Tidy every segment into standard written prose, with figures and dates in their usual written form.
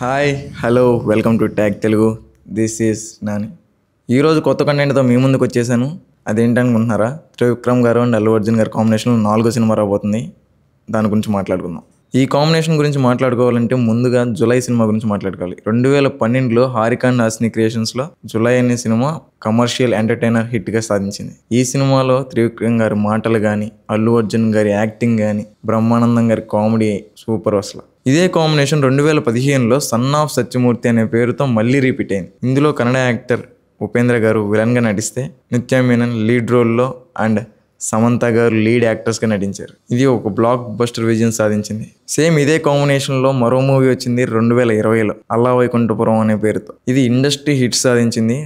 Hi hello welcome to tag Telugu. This is Nani. ఈరోజు కొత్త కంటెంట్తో మీ ముందుకు వచ్చేసాను. అదేంటనుకుంటున్నారా? త్రివిక్రమ్ గారు అండ్ అల్లు అర్జున్ గారి కాంబినేషన్లో 4వ సినిమా రాబోతుంది. దాని గురించి మాట్లాడుకుందాం. ఈ కాంబినేషన్ గురించి మాట్లాడుకోవాలంటే ముందుగా జులై సినిమా గురించి మాట్లాడుకోవాలి. 2012లో హారిక అండ్ హాసిని క్రియేషన్స్లో జులై అనే సినిమా కమర్షియల్ ఎంటర్టైనర్ హిట్గా సాధించింది. ఈ సినిమాలో త్రివిక్రమ్ గారి మాటలు కానీ, అల్లు అర్జున్ గారి యాక్టింగ్ కానీ, బ్రహ్మానందం గారి కామెడీ సూపర్ అసలు. ఇదే కాంబినేషన్ 2015లో సన్ ఆఫ్ సత్యమూర్తి అనే పేరుతో మళ్ళీ రిపీట్ అయింది. ఇందులో కన్నడ యాక్టర్ ఉపేంద్ర గారు విలన్గా నటిస్తే, నిత్య మీనన్ లీడ్ రోల్లో అండ్ సమంత గారు లీడ్ యాక్టర్స్గా నటించారు. ఇది ఒక బ్లాక్ బస్టర్ విజయం సాధించింది. సేమ్ ఇదే కాంబినేషన్లో మరో మూవీ వచ్చింది 2020లో, అల్లా వైకుంఠపురం అనే పేరుతో. ఇది ఇండస్ట్రీ హిట్ సాధించింది.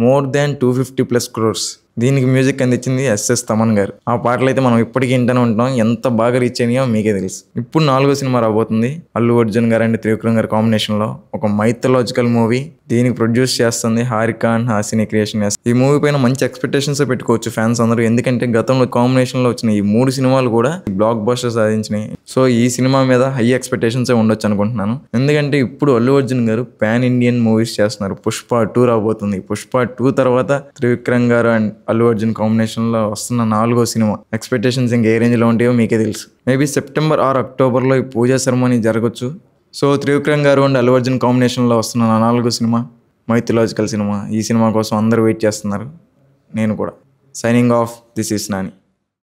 More than 250+ crores. దీనికి మ్యూజిక్ అందించింది ఎస్ఎస్ తమన్ గారు. ఆ పాటలు అయితే మనం ఇప్పటికీ వింటూనే ఉంటాం. ఎంత బాగా రీచ్ అయినాయో మీకే తెలుసు. ఇప్పుడు 4వ సినిమా రాబోతుంది. అల్లు అర్జున్ గారు అండ్ త్రివిక్రమ్ గారి కాంబినేషన్లో ఒక మైథలాజికల్ మూవీ. దీనికి ప్రొడ్యూస్ చేస్తుంది హారిక అండ్ హాసిని క్రియేషన్. ఈ మూవీ పైన మంచి ఎక్స్పెక్టేషన్స్ పెట్టుకోవచ్చు ఫ్యాన్స్ అందరూ. ఎందుకంటే గతంలో కాంబినేషన్లో వచ్చిన ఈ 3 సినిమాలు కూడా బ్లాక్ బస్టర్ సాధించినాయి. సో ఈ సినిమా మీద హై ఎక్స్పెక్టేషన్స్ ఉండొచ్చు అనుకుంటున్నాను. ఎందుకంటే ఇప్పుడు అల్లు అర్జున్ గారు పాన్ ఇండియన్ మూవీస్ చేస్తున్నారు. పుష్ప 2 రాబోతుంది. పుష్ప 2 తర్వాత త్రివిక్రమ్ గారు అండ్ అల్లు అర్జున్ కాంబినేషన్లో వస్తున్న 4వ సినిమా. ఎక్స్పెక్టేషన్స్ ఇంకా ఏ రేంజ్లో ఉంటాయో మీకే తెలుసు. మేబీ సెప్టెంబర్ ఆర్ అక్టోబర్లో ఈ పూజా సెరమనీ జరగచ్చు. సో త్రివిక్రమ్ గారు అండ్ అల్లు అర్జున్ కాంబినేషన్లో వస్తున్న 4వ సినిమా మైథలాజికల్ సినిమా. ఈ సినిమా కోసం అందరూ వెయిట్ చేస్తున్నారు. నేను కూడా. Signing off. This is Nani.